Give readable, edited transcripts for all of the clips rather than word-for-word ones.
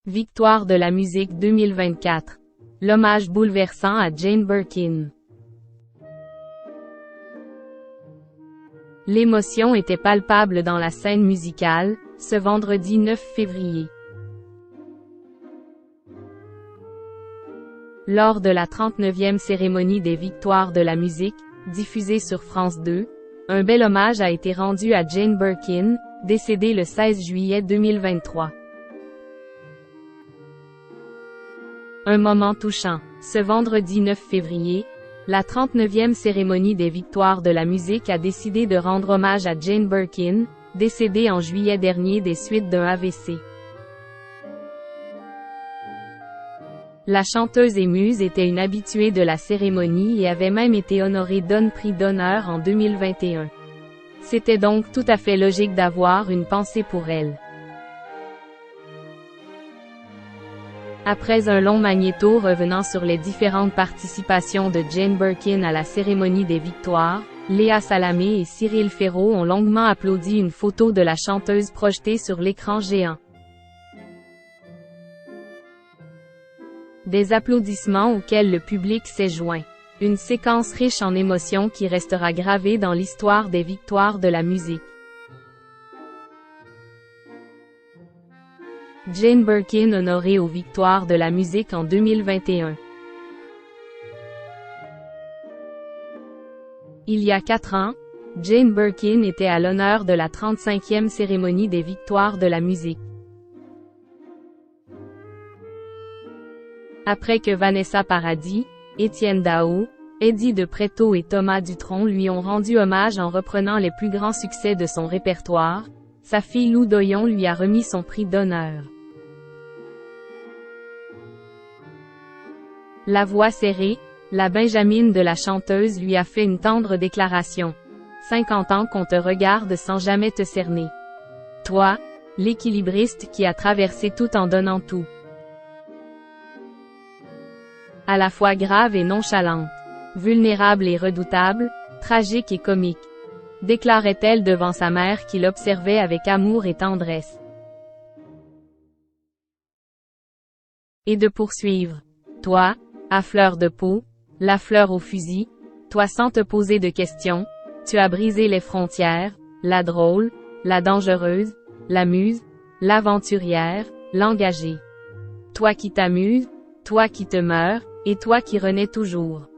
Victoire de la musique 2024. L'hommage bouleversant à Jane Birkin. L'émotion était palpable dans la scène musicale, ce vendredi 9 février. Lors de la 39e cérémonie des Victoires de la musique, diffusée sur France 2, un bel hommage a été rendu à Jane Birkin, décédée le 16 juillet 2023. Un moment touchant. Ce vendredi 9 février, la 39e cérémonie des Victoires de la musique a décidé de rendre hommage à Jane Birkin, décédée en juillet dernier des suites d'un AVC. La chanteuse et muse était une habituée de la cérémonie et avait même été honorée d'un prix d'honneur en 2021. C'était donc tout à fait logique d'avoir une pensée pour elle. Après un long magnéto revenant sur les différentes participations de Jane Birkin à la cérémonie des Victoires, Léa Salamé et Cyril Ferraud ont longuement applaudi une photo de la chanteuse projetée sur l'écran géant. Des applaudissements auxquels le public s'est joint. Une séquence riche en émotions qui restera gravée dans l'histoire des Victoires de la musique. Jane Birkin honorée aux Victoires de la musique en 2021. Il y a 4 ans, Jane Birkin était à l'honneur de la 35e cérémonie des Victoires de la musique. Après que Vanessa Paradis, Étienne Dao, Eddie de Pretto et Thomas Dutronc lui ont rendu hommage en reprenant les plus grands succès de son répertoire, sa fille Lou Doyon lui a remis son prix d'honneur. La voix serrée, la Benjamine de la chanteuse lui a fait une tendre déclaration. 50 ans qu'on te regarde sans jamais te cerner. Toi, l'équilibriste qui a traversé tout en donnant tout. À la fois grave et nonchalante, vulnérable et redoutable, tragique et comique, déclarait-elle devant sa mère qui l'observait avec amour et tendresse. Et de poursuivre. Toi, à fleur de peau, la fleur au fusil, toi sans te poser de questions, tu as brisé les frontières, la drôle, la dangereuse, la muse, l'aventurière, l'engagée. Toi qui t'amuses, toi qui te meurs, et toi qui renais toujours.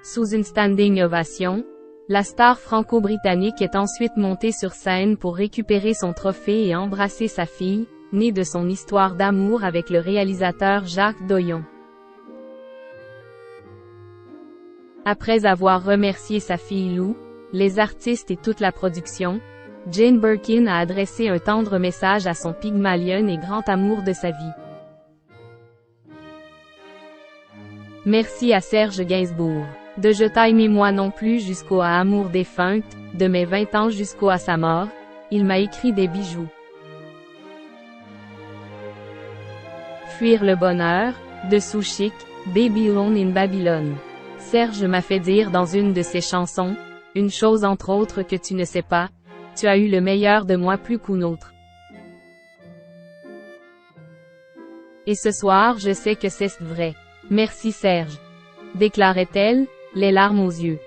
Sous une standing ovation, la star franco-britannique est ensuite montée sur scène pour récupérer son trophée et embrasser sa fille, née de son histoire d'amour avec le réalisateur Jacques Doyon. Après avoir remercié sa fille Lou, les artistes et toute la production, Jane Birkin a adressé un tendre message à son Pygmalion et grand amour de sa vie. Merci à Serge Gainsbourg. De Je t'aimais moi non plus jusqu'au à Amour défunte, de mes 20 ans jusqu'au à sa mort, il m'a écrit des bijoux. Fuir le bonheur, de Sous Chic, Babylon in Babylone. Serge m'a fait dire dans une de ses chansons, une chose entre autres que tu ne sais pas, tu as eu le meilleur de moi plus qu'un autre. Et ce soir je sais que c'est vrai. Merci Serge. Déclarait-elle, les larmes aux yeux.